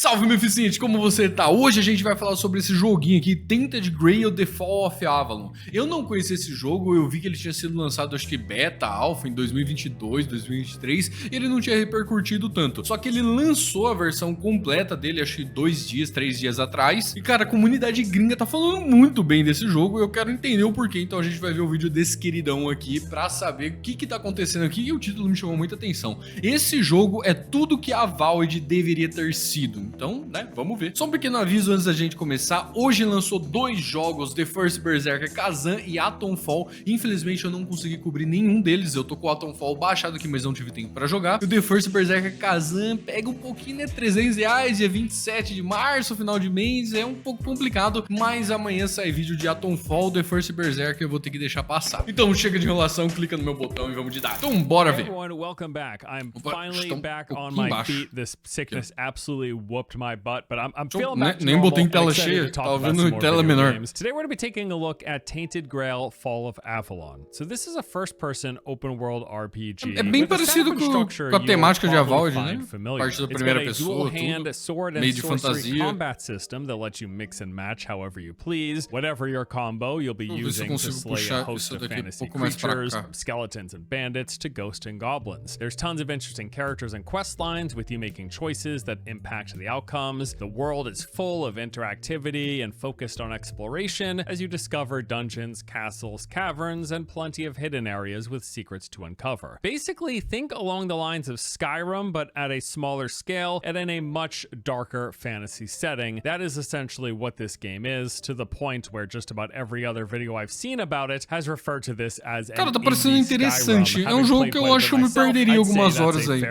Salve, Playficiente, como você tá? Hoje a gente vai falar sobre esse joguinho aqui, Tainted Grail, The Fall of Avalon. Eu não conheci esse jogo, eu vi que ele tinha sido lançado, acho que beta, alpha, em 2022, 2023, e ele não tinha repercutido tanto. Só que ele lançou a versão completa dele, acho que 2 dias, 3 dias atrás. E cara, a comunidade gringa tá falando muito bem desse jogo, eu quero entender o porquê, então a gente vai ver o vídeo desse queridão aqui pra saber o que tá acontecendo aqui, e o título me chamou muita atenção. Esse jogo é tudo que a Avowed deveria ter sido. Então, né, vamos ver. Só um pequeno aviso antes da gente começar. Hoje lançou 2 jogos, The First Berserker Kazan e Atomfall. Infelizmente eu não consegui cobrir nenhum deles. Eu tô com o Atomfall baixado aqui, mas não tive tempo pra jogar. E o The First Berserker Kazan pega um pouquinho, né, R$300, dia 27 de março, final de mês. É um pouco complicado, mas amanhã sai vídeo de Atomfall, The First Berserker, eu vou ter que deixar passar. Então chega de enrolação, clica no meu botão e vamos de dar. Então bora ver. Welcome back. I'm finally back on my feet. This sickness absolutely whooped my butt, but I'm feeling back to Nem normal. botei em tela I'm excited cheia, to talk tava about vendo some em more tela video menor. games. Today we're going to be taking a look at Tainted Grail, Fall of Avalon. So this is a first-person open-world RPG. É bem with a parecido setup and com structure a temática de you'll Avowed, probably né? find familiar. Parte da It's primeira got a pessoa, dual-hand tudo. sword and Meio de sorcery fantasia. combat system that lets you mix and match however you please. Whatever your combo, you'll be Vamos ver se eu using to consigo slay a puxar host isso of daqui fantasy pouco mais pra creatures, cá. skeletons and bandits, to ghosts and goblins. There's tons of interesting characters and quest lines with you making choices that impact the outcomes. The world is full of interactivity and focused on exploration as you discover dungeons, castles, caverns, and plenty of hidden areas with secrets to uncover. Basically, think along the lines of Skyrim, but at a smaller scale and in a much darker fantasy setting. That is essentially what this game is, to the point where just about every other video I've seen about it has referred to this as Cara, tá an parecendo indie interessante. Skyrim. É um jogo que eu acho que eu me perderia algumas horas aí.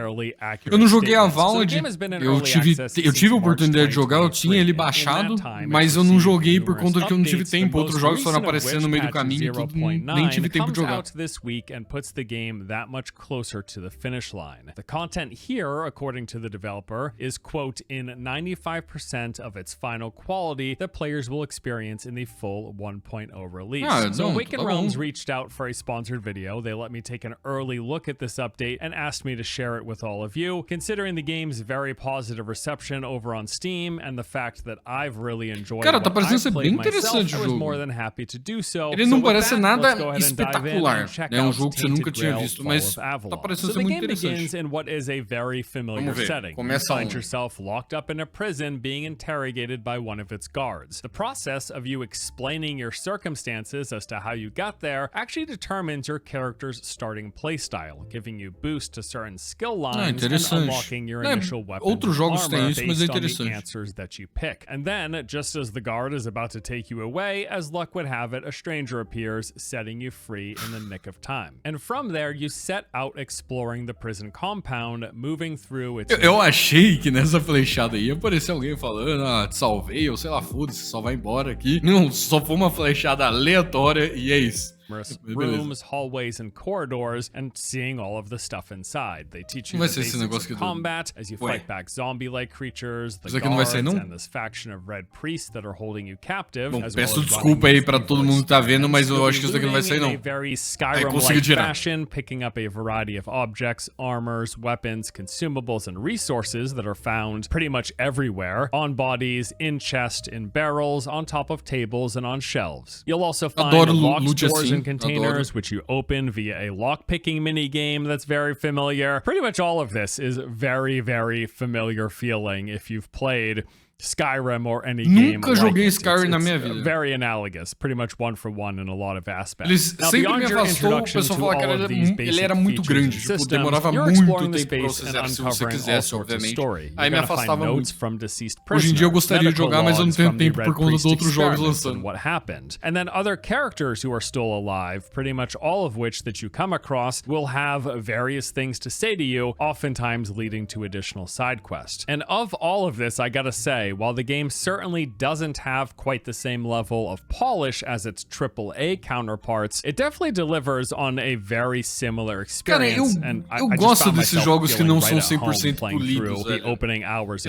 Eu não joguei Avowed, eu tive a oportunidade de jogar, eu tinha ele baixado, mas eu não joguei por conta de que eu não tive tempo. Outros jogos foram aparecendo no meio do caminho e tudo, nem tive tempo de jogar. This week and puts the game that much closer to the finish line. The content here, according to the developer, is, quote, in 95% of its final quality that players will experience in the full 1.0 release. So Awakened Realms reached out for a sponsored video. They let me take an early look at this update and asked me to share it with all of you. Considering the game's very positive reception over on Steam and the fact that I've really enjoyed Cara, tá what parecendo I've ser played bem myself, interessante o I was jogo. more than happy to do so. Ele não So with parece that, nada let's go ahead and dive in espetacular, and check né? É um out jogo que você nunca Tainted tinha Grail, visto, Fall mas of Avalon. tá parecendo So ser the muito game interessante. begins in what is a very familiar setting. You find yourself locked up in a prison being interrogated by one of its guards. The process of you explaining your circumstances as to how you got there actually determines your character's starting playstyle, giving you boost to certain skill lines and unlocking your initial weapons Outros jogos and têm armor isso, mas é based on the interessante. answers that you pick. And then, just as the guard is about to take you away, as luck would have it, a stranger appears, setting you free in the nick of time. And from there, you set out exploring the prison compound, moving through its... Eu achei que nessa flechada aí ia aparecer alguém falando, ah, te salvei, ou sei lá, foda-se, só vai embora aqui. Não, só foi uma flechada aleatória e é isso. Rooms, hallways, and corridors, and seeing all of the stuff inside. They teach you the basics of combat as you fight back zombie-like creatures, the guards, and this faction of red priests that are holding you captive. Bom, peço desculpa aí pra todo mundo que tá vendo, mas eu acho que isso daqui não vai sair não. Very Skyrim-like fashion, picking up a variety of objects, armors, weapons, consumables, and resources that are found pretty much everywhere, on bodies, in chests, in barrels, on top of tables, and on shelves. You'll also find locked doors and containers, which you open via a lockpicking mini game that's very familiar. Pretty much all of this is very, very familiar feeling if you've played Skyrim or any game Nunca joguei Skyrim na minha vida. Very analogous, pretty much one for one in a lot of aspects. Eles sempre me afastou, o pessoal falava que ele era muito grande, tipo, demorava muito tempo pra você zerar se você quisesse, obviamente. Aí me afastava muito. Hoje em dia eu gostaria de jogar, mas eu não tenho tempo por conta de outros jogos lançando. What happened. And then other characters who are still alive, pretty much all of which that you come across will have various things to say to you, oftentimes leading to additional side quests. And of all of this, I gotta say, gameplay, while the game certainly doesn't have quite the same level of polish as its AAA counterparts, it definitely delivers on a very similar experience. Eu gosto desses jogos que não são 100% polidos,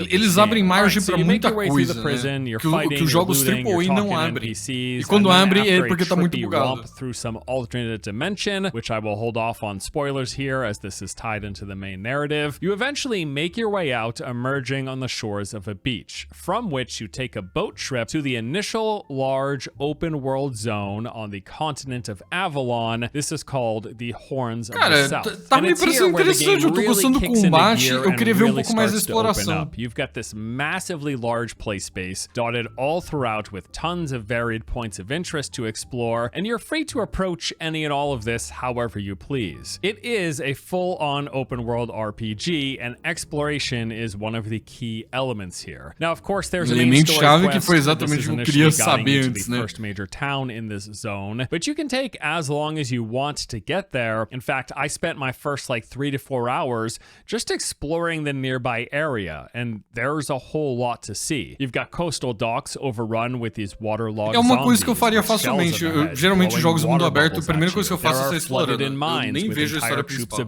Eles abrem margem pra muita coisa, né? Que os jogos AAA não abrem. E quando abre é porque tá muito bugado. Through some alternate dimension, which I will hold off on spoilers here as this is tied into the main narrative. You eventually make your way out, emerging on the shores of a beach, from which you take a boat trip to the initial large open world zone on the continent of Avalon. This is called the Horns of the South. Tá me parecendo interessante, eu tô gostando do combate, eu queria ver um pouco mais da exploração. You've got this massively large play space dotted all throughout with tons of varied points of interest to explore, and you're free to approach any and all of this however you please. It is a full-on open world RPG, and exploration is one of the key elements here. Now, of course, there's a main story quest. Que foi exatamente o que eu queria saber antes, né? First major town in this zone, but you can take as long as you want to get there. In fact, I spent my first like 3 to 4 hours just exploring the nearby area, and there's a whole lot to see. You've got coastal docks overrun with these waterlogged zombies. É uma coisa que eu faria facilmente. Geralmente jogos mundo aberto, a primeira coisa que eu faço é sair explorando. Eu nem vejo a história principal,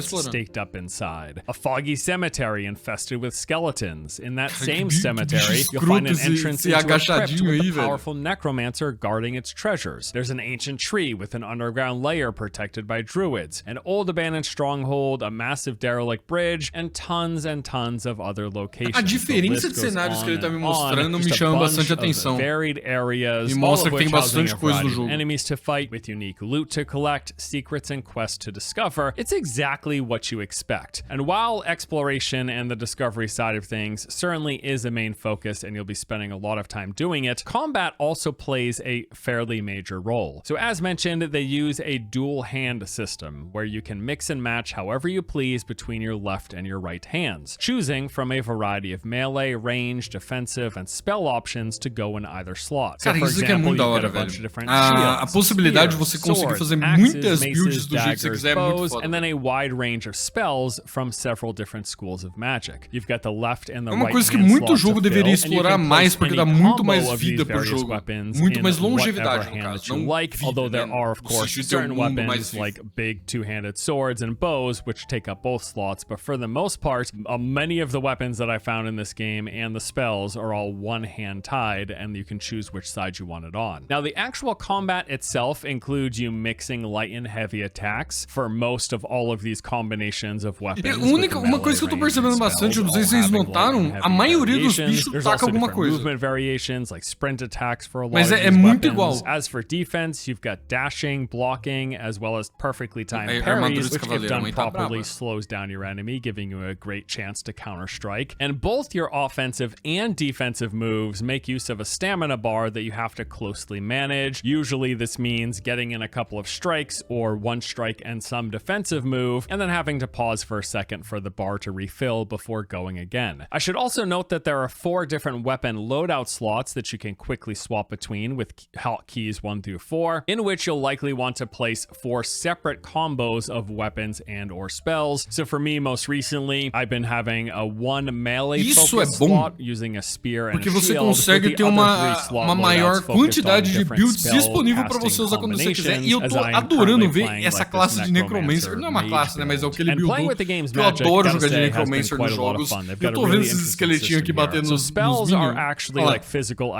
só staked up inside. A foggy cemetery infested with skeletons. In that same cemetery, you'll find an entrance into a crypt with a powerful necromancer guarding its treasures. There's an ancient tree with an underground lair protected by druids, an old abandoned stronghold, a massive derelict bridge, and tons of other locations. A diferença de cenários que ele tá me mostrando me chama bastante atenção. Varied areas, me mostra que tem bastante coisa no jogo. Enemies to fight, with unique loot to collect, secrets and quests to discover. It's exactly what you expect. And while exploration and the discovery side of things certainly is a main focus and you'll be spending a lot of time doing it, combat also plays a fairly major role. So as mentioned, they use a dual hand system where you can mix and match however you please between your left and your right hands, choosing from a variety of melee, range, defensive, and spell options to go in either slot. Cara, isso aqui é muito da hora, velho. A possibilidade de você conseguir fazer muitas builds do jeito que você quiser é muito foda. And then a wide range of spells from several different schools of magic. You've got the left and the right. É uma coisa que muito jogo deveria explorar mais porque dá muito mais vida pro jogo, muito mais longevidade no caso. Não like, although there are of course certain weapons like big two-handed swords and bows which take up both slots, but for the most part, many of the weapons that I found in this game and the spells are all one-hand tied, and you can choose which side you want it on. Now, the actual combat itself includes you mixing light and heavy attacks for most of all of these combinations of weapons. Uma coisa que eu tô percebendo bastante, eu não sei se vocês notaram, a maioria dos bichos taca alguma coisa. Movement variations like sprint attacks for a lot Mas of é muito igual. As for defense, you've got dashing, blocking, as well as perfectly timed parries, which if done properly slows down your enemy, giving you a great chance to counter strike. And both your offensive and defensive moves make use of a stamina bar that you have to closely manage. Usually this means getting in a couple of strikes or one strike and some defensive move, and then having to pause for a second for the bar to refill before going again. I should also note that there are 4 different weapon loadout slots that you can quickly swap between with hotkeys 1 through 4, in which you'll likely want to place 4 separate combos of weapons and or spells. So for me, most recently, I've been having a 1 melee focus slot using a spear and a shield. Porque você consegue ter uma maior quantidade de builds disponível para você usar quando você quiser. E eu tô adorando ver essa classe de Necromancer. Não é uma classe, né? Mas é o que ele buildou. Eu adoro jogar de Necromancer nos jogos. Eu tô vendo esses esqueletinhos aqui batendo nos minions.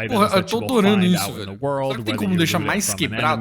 Porra, eu tô adorando isso, velho. Será que tem como deixar mais quebrado?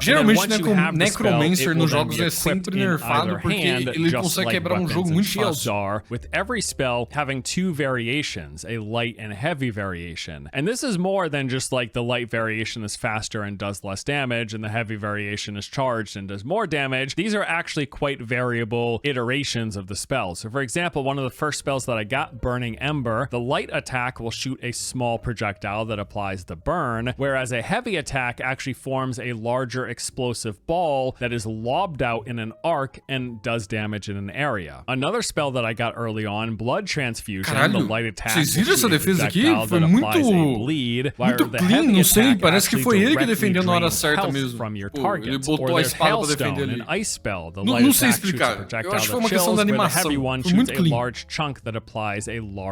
Geralmente Necromancer nos jogos é sempre nerfado porque ele consegue quebrar um jogo muito fácil. With every spell having 2 variations, a light and heavy variation. And this is more than just like the light variation is faster and does less damage and the heavy variation is charged and does more damage. These are actually quite variable iterations of the spell. So for example, one of the first spells that I got, Burning Ember, the light attack will shoot a small projectile that applies the burn, whereas a heavy attack actually forms a larger explosive ball that is lobbed out in an arc and does damage in an area. Another spell that I got early on, Blood Transfusion, the light attack vocês viram essa defesa aqui? Foi muito clean, não sei, parece que foi ele que defendeu na hora certa mesmo. Pô, ele botou a espada pra defender ali. Não sei explicar, eu acho que foi uma questão da animação, foi muito clean.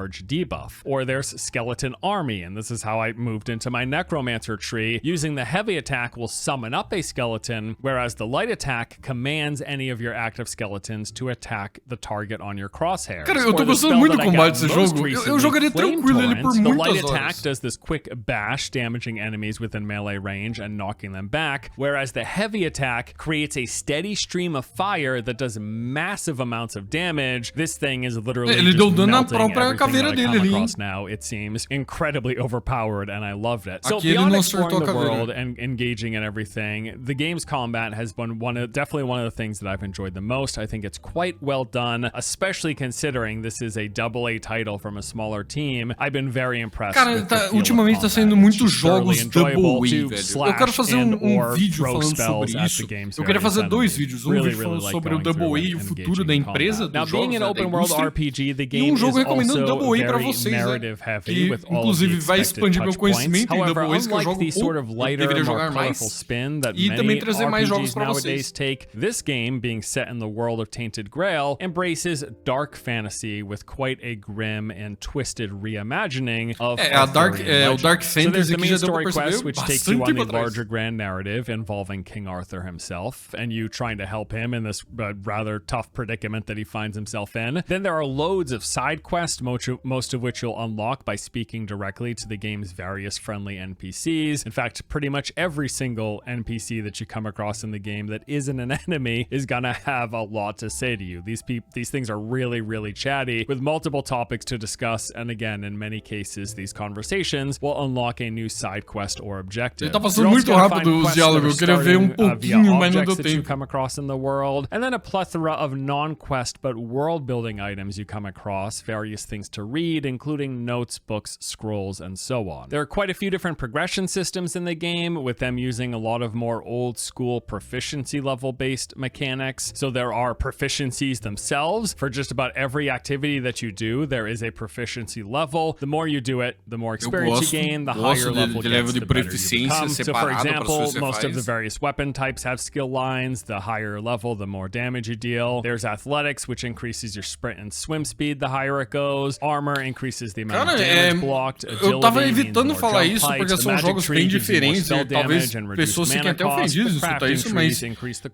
large debuff. Or there's Skeleton Army, and this is how I moved into my Necromancer tree. Using the heavy attack will summon up a skeleton, whereas the light attack commands any of your active skeletons to attack the target on your crosshairs. Cara, eu tô gostando muito do combate desse jogo. Eu jogaria tranquilo ele por the muitas light horas. attack does this quick bash, damaging enemies within melee range and knocking them back, whereas the heavy attack creates a steady stream of fire that does massive amounts of damage. This thing is literally ele deu dano na melting própria everything caveira that I dele come ali. across now. It seems incredibly overpowered, and I loved it. So Aqui ele beyond não exploring acertou a the caveira. world and engaging in everything, the game's combat has been definitely one of the things that I've enjoyed the most. I think it's quite well done, especially considering this is a AA title from a smaller team. I've been very impressed. Cara, ultimamente tá saindo muitos jogos double A, velho. Eu quero fazer vídeo falando sobre isso. Eu queria fazer 2 vídeos. Vídeo falando sobre o double A e o futuro da empresa dos jogos, da indústria. E jogo recomendando double A pra vocês, que inclusive vai expandir meu conhecimento em double A's, que eu jogo pouco, deveria jogar mais. E também trazer mais jogos pra vocês. This game, being set in the world of Tainted Grail, embraces dark fantasy with quite a grim and twisted reimagining of o Dark Fantasy que já deu pra perceber which takes you on the larger grand narrative involving King Arthur himself and you trying to help him in this rather tough predicament that he finds himself in. Then there are loads of side quests, most of which you'll unlock by speaking directly to the game's various friendly NPCs. In fact, pretty much every single NPC that you come across in the game that isn't an enemy is gonna have a lot to say to you. These things are really chatty with multiple topics to discuss, and again, in many cases, these conversations will unlock a new side quest or objective. Tá passando muito rápido os diálogos, eu queria ver pouquinho, mas não deu tempo. You come across in the world, and then a plethora of non-quest but world-building items you come across, various things to read, including notes, books, scrolls, and so on. There are quite a few different progression systems in the game, with them using a lot of more old-school proficiency level-based mechanics. So there are proficiencies themselves. For just about every activity that you do, there is a proficiency level. The more you do it, the more experience you gain, the higher level gets, the better you become. So for example, most of the various weapon types have skill lines. The higher level, the more damage you deal. There's athletics, which increases your sprint and swim speed the higher it goes. Armor increases the amount of damage blocked. Eu tava evitando falar isso porque são jogos bem diferentes e talvez pessoas fiquem até ofendidas de escutar isso, mas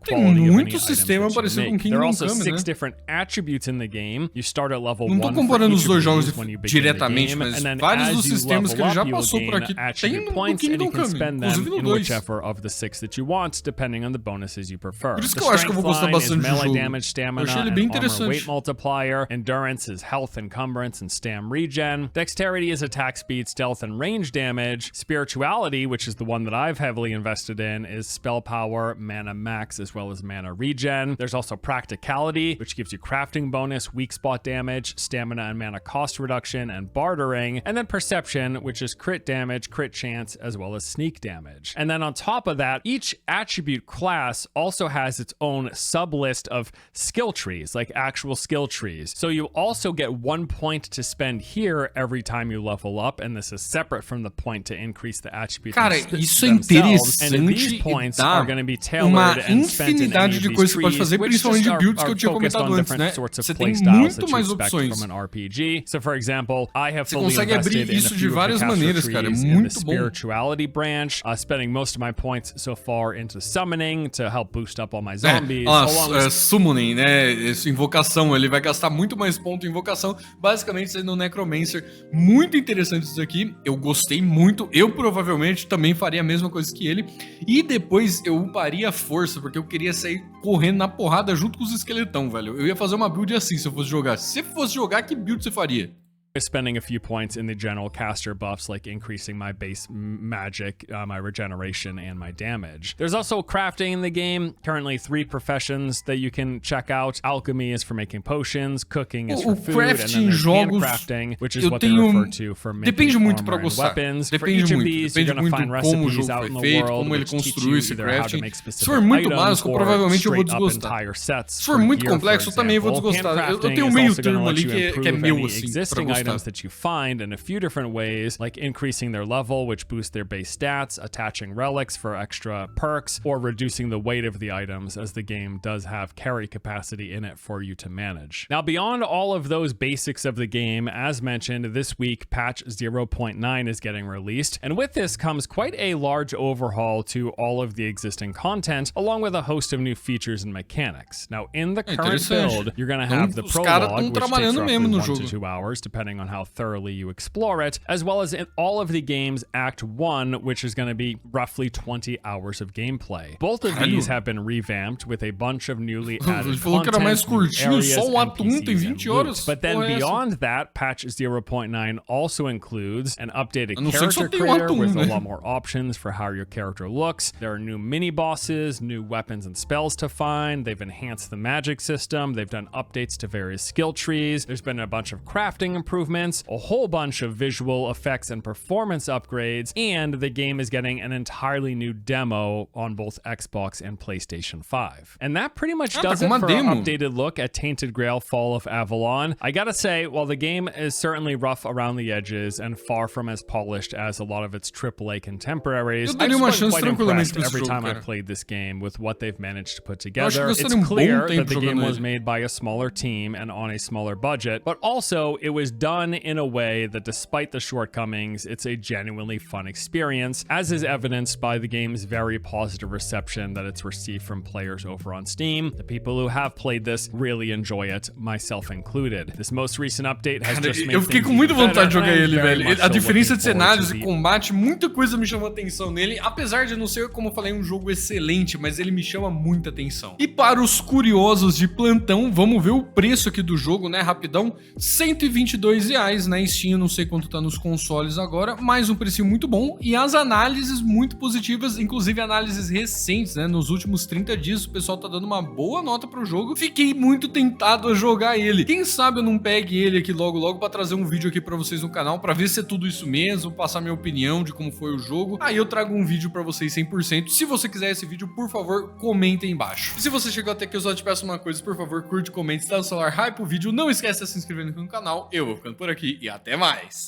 tem muito sistema parecido com Kingdom Come, né? Different attributes in the game. You start at level 1. Não tô comparando os dois jogos diretamente, mas vários dos sistemas que ele já passou por aqui tem no Kingdom Come, inclusive no 2. Of the 6 that you want, depending on the bonuses you prefer. Por isso que eu acho que eu vou gostar bastante do jogo. Eu achei ele bem interessante. Weight multiplier, endurance is health, encumbrance, and stam regen. Dexterity is attack speed, stealth, and range damage. Spirituality, which is the one that I've heavily invested in, is spell power, mana max, as well as mana regen. There's also practicality, which gives you crafting bonus, weak spot damage, stamina and mana cost reduction, and bartering. And then perception, which is crit damage, crit chance, as well as sneak damage. And then on top of that, each attribute class also has its own sub-list of skill trees, like actual skill trees. So you also get 1 point to spend here every time you level up, and this is separate from the point to increase the attribute. Cara, isso é interessante e dá uma infinidade de coisas que você pode fazer, principalmente de builds que eu tinha comentado antes, né? Você tem muito mais opções. Você consegue abrir isso de várias maneiras, cara, é muito bom. Spirituality branch, spending most of my points so far into summoning to help boost up all my zombies. Summoning, né? Invocação, ele vai gastar muito mais ponto em invocação, basicamente sendo um Necromancer. Muito interessante isso aqui, eu gostei muito, eu provavelmente também faria a mesma coisa que ele, e depois eu uparia a força, porque eu queria sair correndo na porrada junto com os esqueletão, velho. Eu ia fazer uma build assim se eu fosse jogar. Se você fosse jogar, que build você faria? Spending a few points in the general caster buffs, like increasing my base magic, my regeneration, and my damage. There's also crafting in the game. Currently 3 professions that you can check out. Alchemy is for making potions, cooking is for food, and then there's handcrafting, which is what they refer to for making armor and weapons. For each of these, you're gonna find recipes out in the world which teach you either how to make specific items or straight up entire sets. Se for muito complexo, eu também vou desgostar. Eu tenho um meio termo ali que é meu, assim, pra gostar. items that you find in a few different ways, like increasing their level, which boosts their base stats, attaching relics for extra perks, or reducing the weight of the items, as the game does have carry capacity in it for you to manage. Now, beyond all of those basics of the game, as mentioned, this week patch 0.9 is getting released, and with this comes quite a large overhaul to all of the existing content, along with a host of new features and mechanics. Now, in the current build, you're going to have the prologue, which takes roughly 1 to 2 hours, depending on how thoroughly you explore it, as well as in all of the game's Act 1, which is going to be roughly 20 hours of gameplay. Both of these have been revamped with a bunch of newly added content, areas, NPCs, and loot. But then beyond that, patch 0.9 also includes an updated character creator with a lot more options for how your character looks. There are new mini bosses, new weapons and spells to find. They've enhanced the magic system. They've done updates to various skill trees. There's been a bunch of crafting improvements, a whole bunch of visual effects and performance upgrades, and the game is getting an entirely new demo on both Xbox and PlayStation 5. And that pretty much does it for our updated look at Tainted Grail Fall of Avalon. I gotta say, while the game is certainly rough around the edges and far from as polished as a lot of its AAA contemporaries, I've been quite impressed every time I've played this game with what they've managed to put together. It's clear that the game was made by a smaller team and on a smaller budget, but also it was done in a way that, despite the shortcomings, it's a genuinely fun experience, as is evidenced by the game's very positive reception that it's received from players over on Steam. The people who have played this really enjoy it, myself included. This most recent update has just made eu fiquei com muita vontade de jogar ele, velho. A diferença de cenários e combate, muita coisa me chamou a atenção nele, apesar de não ser, como eu falei, um jogo excelente, mas ele me chama muita atenção. E para os curiosos de plantão, vamos ver o preço aqui do jogo, né, rapidão. R$122 na Steam, não sei quanto tá nos consoles agora, mas um precinho muito bom e as análises muito positivas, inclusive análises recentes, né, nos últimos 30 dias o pessoal tá dando uma boa nota pro jogo. Fiquei muito tentado a jogar ele. Quem sabe eu não pegue ele aqui logo pra trazer um vídeo aqui pra vocês no canal, pra ver se é tudo isso mesmo, passar minha opinião de como foi o jogo. Aí eu trago um vídeo pra vocês 100%. Se você quiser esse vídeo, por favor, comenta aí embaixo. E se você chegou até aqui, eu só te peço uma coisa, por favor, curte, comente, dá o celular, hype o vídeo, não esquece de se inscrever aqui no canal. Eu vou ficando por aqui e até mais!